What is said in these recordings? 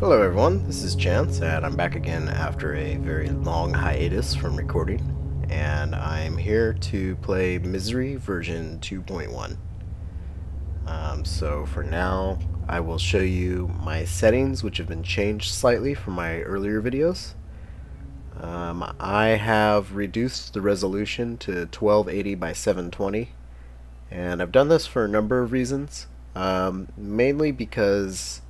Hello everyone, this is Chance, and I'm back again after a very long hiatus from recording, and I'm here to play Misery version 2.1. So for now, I will show you my settings, which have been changed slightly from my earlier videos. I have reduced the resolution to 1280 by 720, and I've done this for a number of reasons, mainly because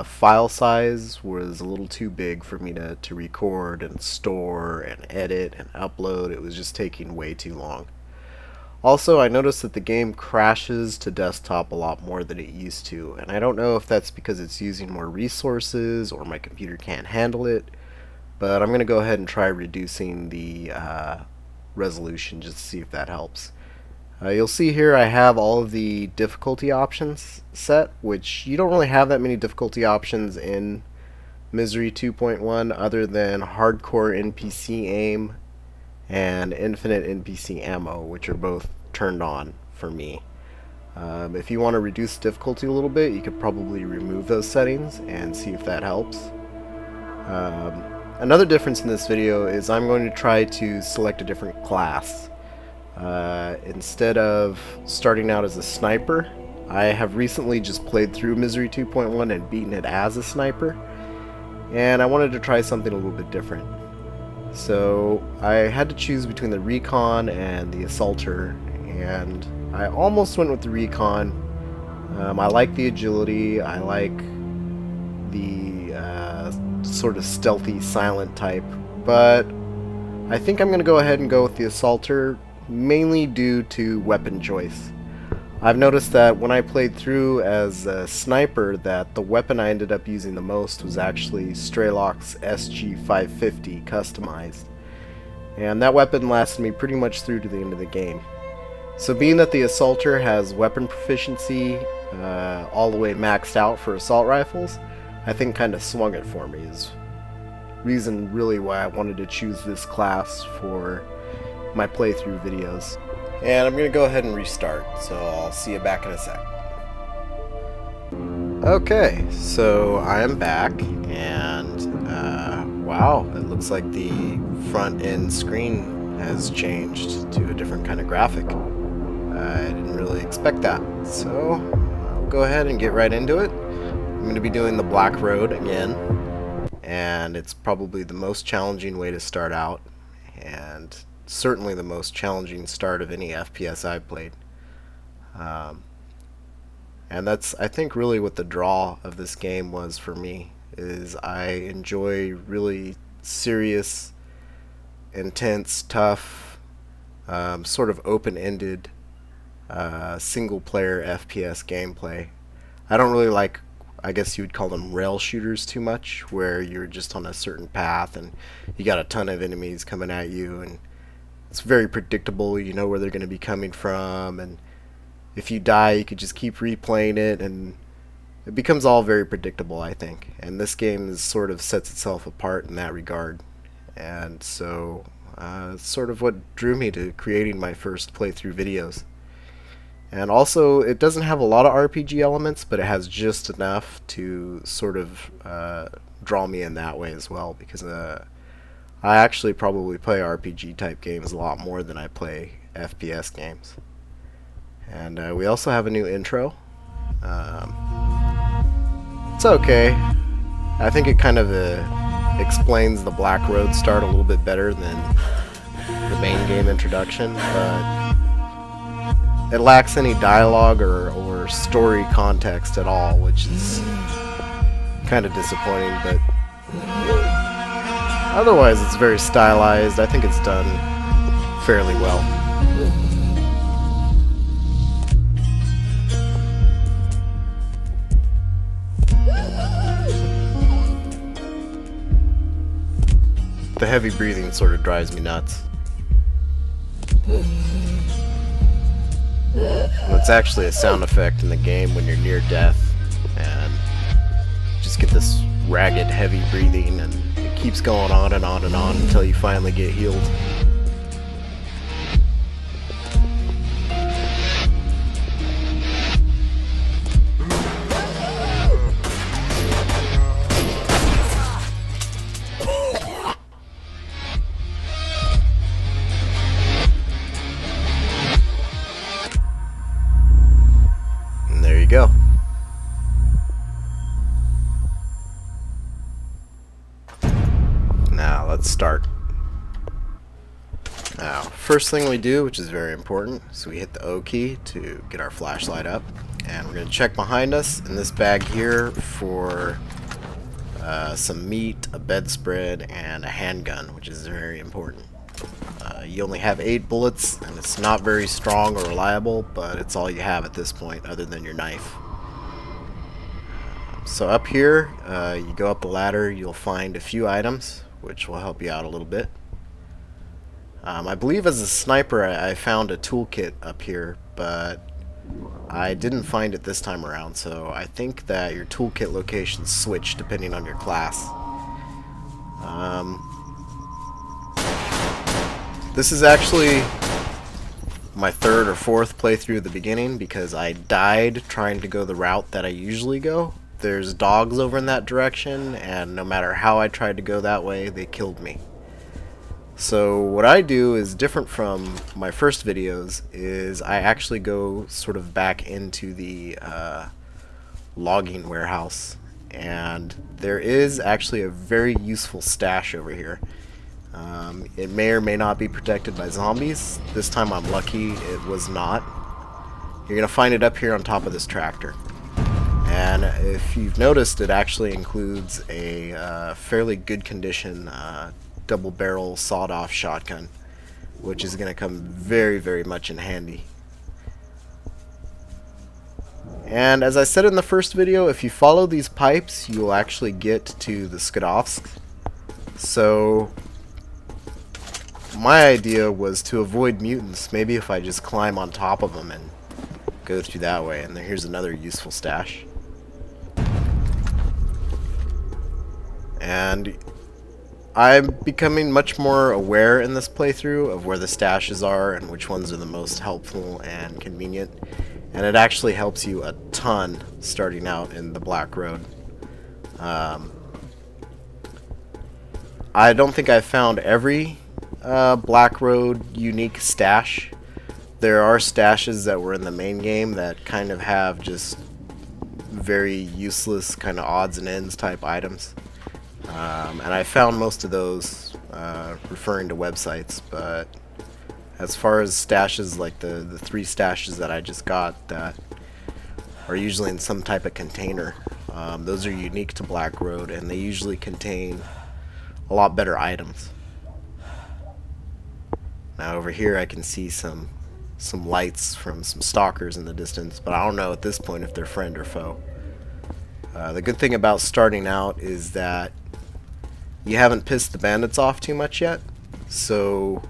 file size was a little too big for me to record and store and edit and upload. It was just taking way too long. Also, I noticed that the game crashes to desktop a lot more than it used to, and I don't know if that's because it's using more resources or my computer can't handle it, but I'm going to go ahead and try reducing the resolution just to see if that helps. You'll see here I have all of the difficulty options set, which you don't really have that many difficulty options in Misery 2.1 other than Hardcore NPC Aim and Infinite NPC Ammo, which are both turned on for me. If you want to reduce difficulty a little bit, you could probably remove those settings and see if that helps. Another difference in this video is I'm going to try to select a different class. Instead of starting out as a sniper, I have recently just played through Misery 2.1 and beaten it as a sniper, and I wanted to try something a little bit different. So I had to choose between the Recon and the Assaulter, and I almost went with the Recon. I like the agility, I like the sort of stealthy, silent type, but I think I'm going to go ahead and go with the Assaulter, mainly due to weapon choice. I've noticed that when I played through as a sniper that the weapon I ended up using the most was actually S.T.A.L.K.E.R's SG550 customized, and that weapon lasted me pretty much through to the end of the game. So being that the Assaulter has weapon proficiency all the way maxed out for assault rifles, I think kind of swung it for me. Is reason really why I wanted to choose this class for my playthrough videos. And I'm going to go ahead and restart, so I'll see you back in a sec. Okay, so I am back, and wow, it looks like the front end screen has changed to a different kind of graphic. I didn't really expect that, so I'll go ahead and get right into it. I'm going to be doing the Black Road again, and it's probably the most challenging way to start out, and certainly the most challenging start of any FPS I've played. And that's, I think, really what the draw of this game was for me, is I enjoy really serious, intense, tough, sort of open-ended single-player FPS gameplay. I don't really like, I guess you would call them rail shooters too much, where you're just on a certain path and you got a ton of enemies coming at you, and it's very predictable. You know where they're going to be coming from, and if you die you could just keep replaying it, and it becomes all very predictable, I think. And this game sort of sets itself apart in that regard, and so it's sort of what drew me to creating my first playthrough videos. And also, it doesn't have a lot of RPG elements, but it has just enough to sort of draw me in that way as well, because I actually probably play RPG type games a lot more than I play FPS games. And we also have a new intro. It's okay. I think it kind of explains the Black Road start a little bit better than the main game introduction, but it lacks any dialogue or story context at all, which is kind of disappointing, but otherwise it's very stylized. I think it's done fairly well. The heavy breathing sort of drives me nuts. It's actually a sound effect in the game when you're near death, and just get this ragged, heavy breathing, and it keeps going on and on and on until you finally get healed. let's start. Now, first thing we do, which is very important, is we hit the O key to get our flashlight up. And we're going to check behind us in this bag here for some meat, a bedspread, and a handgun, which is very important. You only have 8 bullets, and it's not very strong or reliable, but it's all you have at this point other than your knife. So up here, you go up the ladder, you'll find a few items, which will help you out a little bit. I believe as a sniper I found a toolkit up here, but I didn't find it this time around, so I think that your toolkit locations switch depending on your class. This is actually my 3rd or 4th playthrough at the beginning because I died trying to go the route that I usually go. There's dogs over in that direction, and no matter how I tried to go that way, they killed me. So what I do is different from my first videos, is I actually go sort of back into the logging warehouse, and there is actually a very useful stash over here. It may or may not be protected by zombies. This time I'm lucky it was not. You're going to find it up here on top of this tractor. And if you've noticed, it actually includes a fairly good condition double barrel sawed-off shotgun, which is going to come very, very much in handy. And as I said in the first video, if you follow these pipes, you'll actually get to the S.T.A.L.K.E.R. So my idea was to avoid mutants. Maybe if I just climb on top of them and go through that way. And here's another useful stash. And I'm becoming much more aware in this playthrough of where the stashes are and which ones are the most helpful and convenient. And it actually helps you a ton starting out in the Black Road. I don't think I've found every Black Road unique stash. There are stashes that were in the main game that kind of have just very useless kind of odds and ends type items. And I found most of those referring to websites, but as far as stashes like the 3 stashes that I just got that are usually in some type of container, those are unique to Black Road, and they usually contain a lot better items. Now over here I can see some lights from some stalkers in the distance, but I don't know at this point if they're friend or foe. The good thing about starting out is that you haven't pissed the bandits off too much yet, so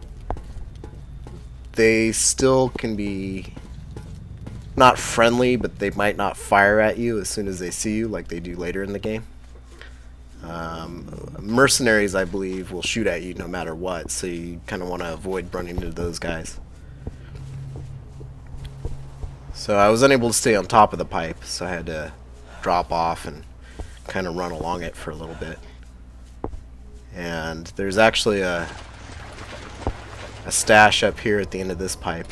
they still can be not friendly, but they might not fire at you as soon as they see you like they do later in the game. Mercenaries, I believe, will shoot at you no matter what, so you kind of want to avoid running into those guys. So I was unable to stay on top of the pipe, so I had to drop off and kind of run along it for a little bit. And there's actually a stash up here at the end of this pipe.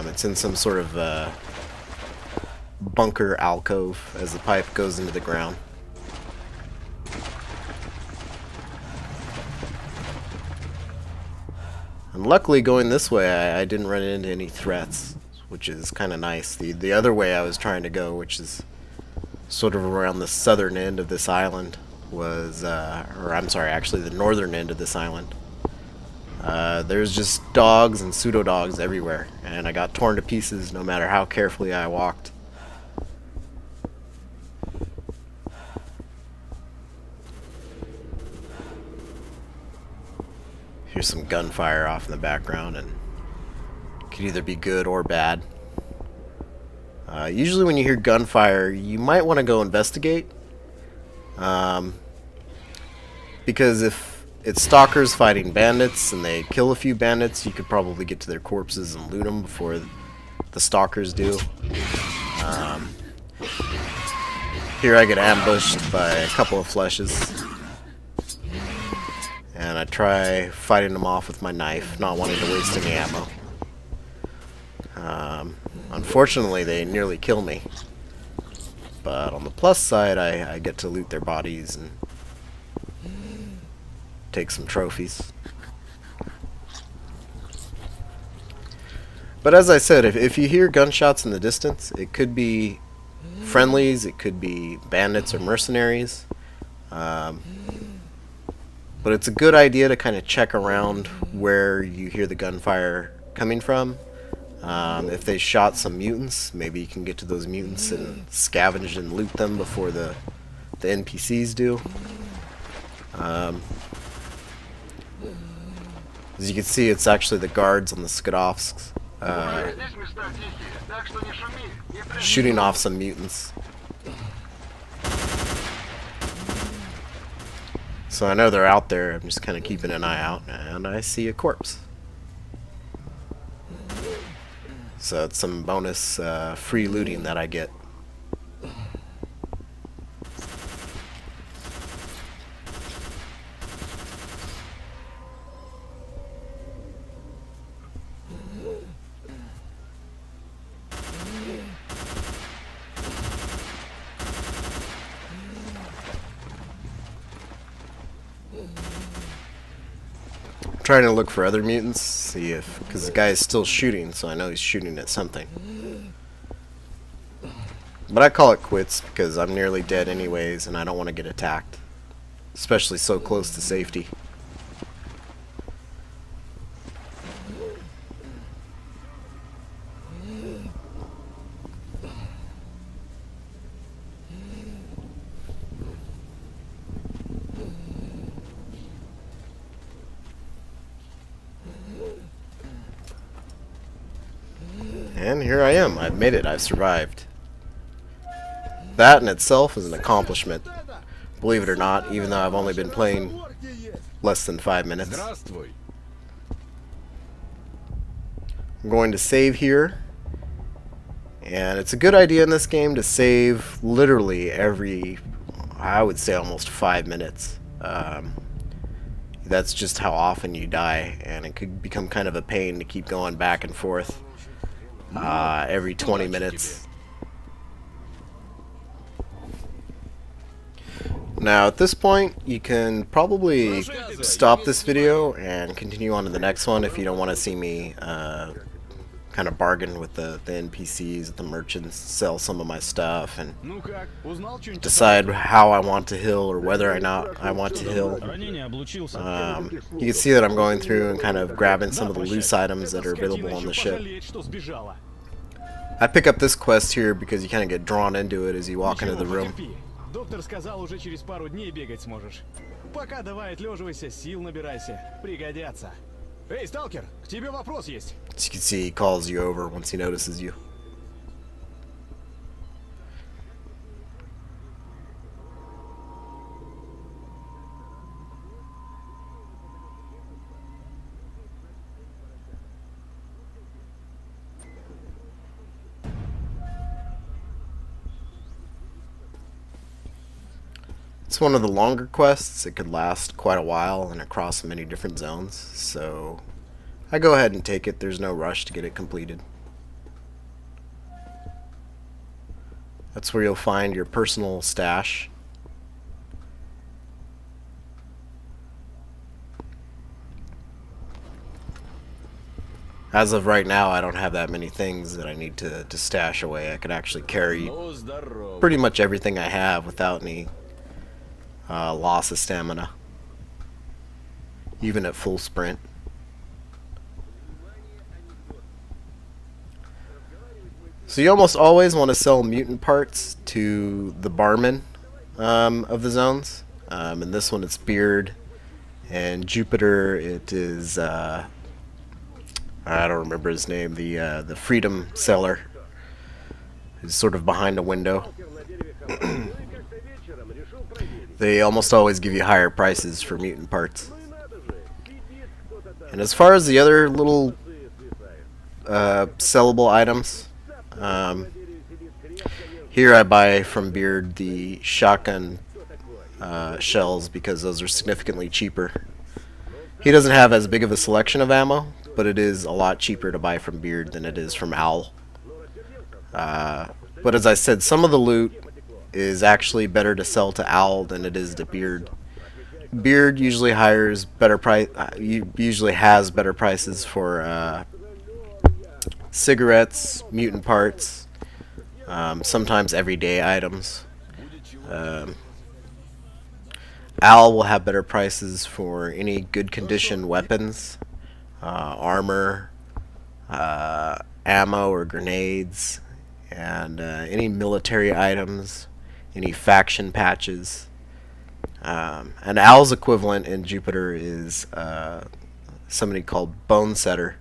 It's in some sort of bunker alcove as the pipe goes into the ground. And luckily going this way I didn't run into any threats, which is kind of nice. The other way I was trying to go, which is sort of around the southern end of this island, was, or I'm sorry, actually the northern end of this island. There's just dogs and pseudo-dogs everywhere, and I got torn to pieces no matter how carefully I walked. Here's some gunfire off in the background, and it could either be good or bad. Usually when you hear gunfire, you might want to go investigate. Because if it's stalkers fighting bandits and they kill a few bandits, you could probably get to their corpses and loot them before the stalkers do. Here I get ambushed by a couple of fleshes. And I try fighting them off with my knife, not wanting to waste any ammo. Unfortunately, they nearly kill me. But on the plus side, I get to loot their bodies and take some trophies. But as I said, if you hear gunshots in the distance, it could be friendlies, it could be bandits or mercenaries. But it's a good idea to kind of check around where you hear the gunfire coming from. If they shot some mutants, maybe you can get to those mutants and scavenge and loot them before the NPCs do. As you can see, it's actually the guards on the Skadovsks shooting off some mutants. So I know they're out there. I'm just kind of keeping an eye out, and I see a corpse. So it's some bonus free looting that I get. Trying to look for other mutants, see if, because the guy is still shooting, so I know he's shooting at something. But I call it quits because I'm nearly dead anyways, and I don't want to get attacked, especially so close to safety. And here I am. I've made it. I've survived. That in itself is an accomplishment. Believe it or not, even though I've only been playing less than 5 minutes. I'm going to save here. And it's a good idea in this game to save literally every, I would say almost 5 minutes. That's just how often you die, and it could become kind of a pain to keep going back and forth every 20 minutes. Now at this point you can probably stop this video and continue on to the next one if you don't want to see me kind of bargain with the NPCs, the merchants, sell some of my stuff, and decide how I want to heal or whether or not I want to heal. You can see that I'm going through and kind of grabbing some of the loose items that are available on the ship. I pick up this quest here because you kind of get drawn into it as you walk into the room. Доктор сказал, уже через пару дней бегать сможешь. Пока давай отлеживайся, сил набирайся. Пригодятся. Эй, сталкер, к тебе вопрос есть. As you can see, he calls you over once he notices you. It's one of the longer quests. It could last quite a while and across many different zones, so I go ahead and take it. There's no rush to get it completed. That's where you'll find your personal stash. As of right now, I don't have that many things that I need to stash away. I could actually carry pretty much everything I have without any loss of stamina, even at full sprint. So you almost always want to sell mutant parts to the barman of the zones. In this one it's Beard, and Jupiter it is I don't remember his name, the freedom seller is sort of behind a window. They almost always give you higher prices for mutant parts. And as far as the other little sellable items, here I buy from Beard the shotgun shells because those are significantly cheaper. He doesn't have as big of a selection of ammo, but it is a lot cheaper to buy from Beard than it is from S.T.A.L.K.E.R. But as I said, some of the loot is actually better to sell to Owl than it is to Beard. Beard usually hires better price. Usually has better prices for cigarettes, mutant parts, sometimes everyday items. Um, Owl will have better prices for any good condition weapons, armor, ammo or grenades, and any military items, any faction patches. And Owl's equivalent in Jupiter is somebody called Bone Setter,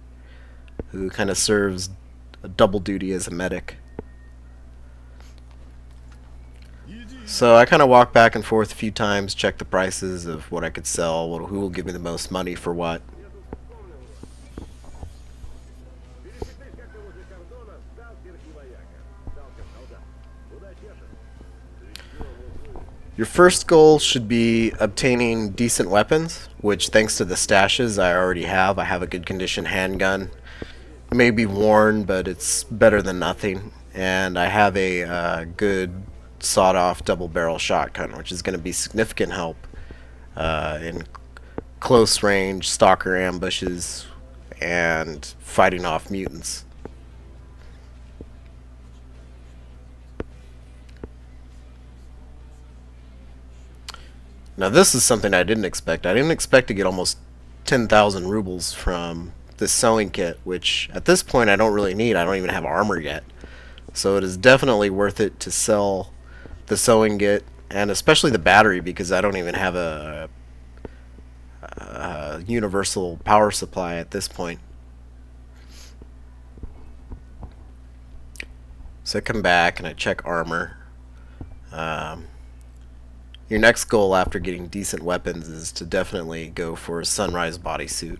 who kind of serves a double duty as a medic. So I kind of walk back and forth a few times, check the prices of what I could sell, who will give me the most money for what. Your first goal should be obtaining decent weapons, which thanks to the stashes I already have. I have a good condition handgun. It may be worn, but it's better than nothing. And I have a good sawed-off double-barrel shotgun, which is going to be significant help in close-range stalker ambushes and fighting off mutants. Now this is something I didn't expect. I didn't expect to get almost 10,000 rubles from this sewing kit, which at this point I don't really need. I don't even have armor yet. So it is definitely worth it to sell the sewing kit, and especially the battery, because I don't even have a universal power supply at this point. So I come back and I check armor. Your next goal after getting decent weapons is to definitely go for a sunrise bodysuit.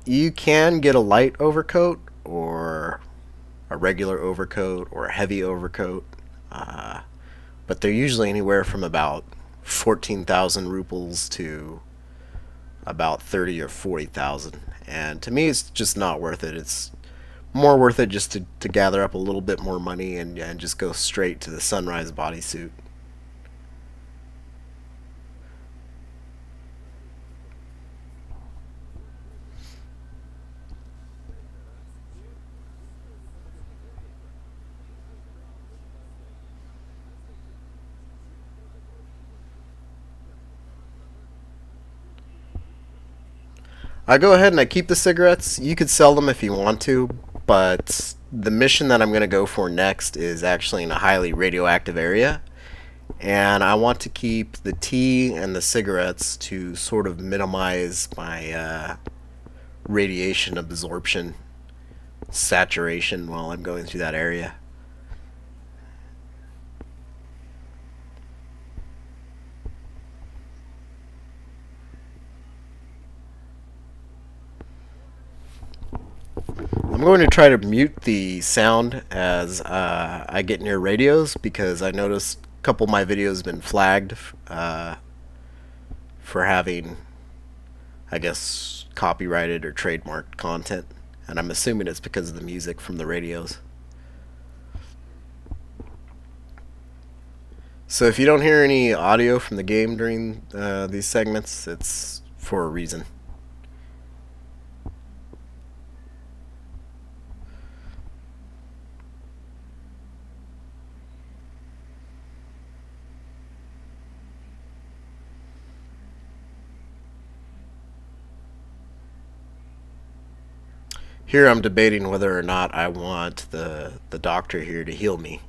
You can get a light overcoat or a regular overcoat or a heavy overcoat, but they're usually anywhere from about 14,000 rubles to about 30 or 40,000, and to me it's just not worth it. It's more worth it just to gather up a little bit more money and just go straight to the sunrise bodysuit. I go ahead and I keep the cigarettes. You could sell them if you want to, but the mission that I'm going to go for next is actually in a highly radioactive area, and I want to keep the tea and the cigarettes to sort of minimize my radiation absorption saturation while I'm going through that area. I'm going to try to mute the sound as I get near radios, because I noticed a couple of my videos have been flagged for having, I guess, copyrighted or trademarked content, and I'm assuming it's because of the music from the radios. So if you don't hear any audio from the game during these segments, it's for a reason. Here I'm debating whether or not I want the doctor here to heal me.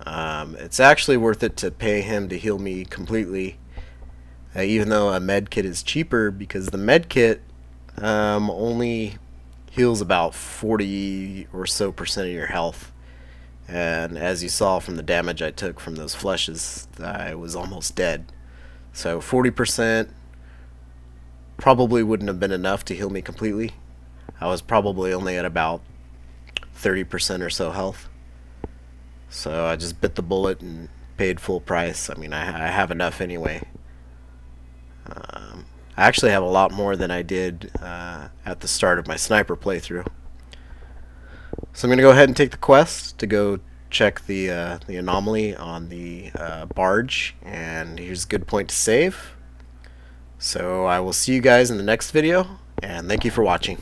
It's actually worth it to pay him to heal me completely, even though a med kit is cheaper, because the med kit only heals about 40 or so % of your health. And as you saw from the damage I took from those flushes, I was almost dead. So 40% probably wouldn't have been enough to heal me completely. I was probably only at about 30% or so health. So I just bit the bullet and paid full price. I mean, I have enough anyway. I actually have a lot more than I did at the start of my sniper playthrough. So I'm going to go ahead and take the quest to go check the anomaly on the barge, and here's a good point to save. So I will see you guys in the next video, and thank you for watching.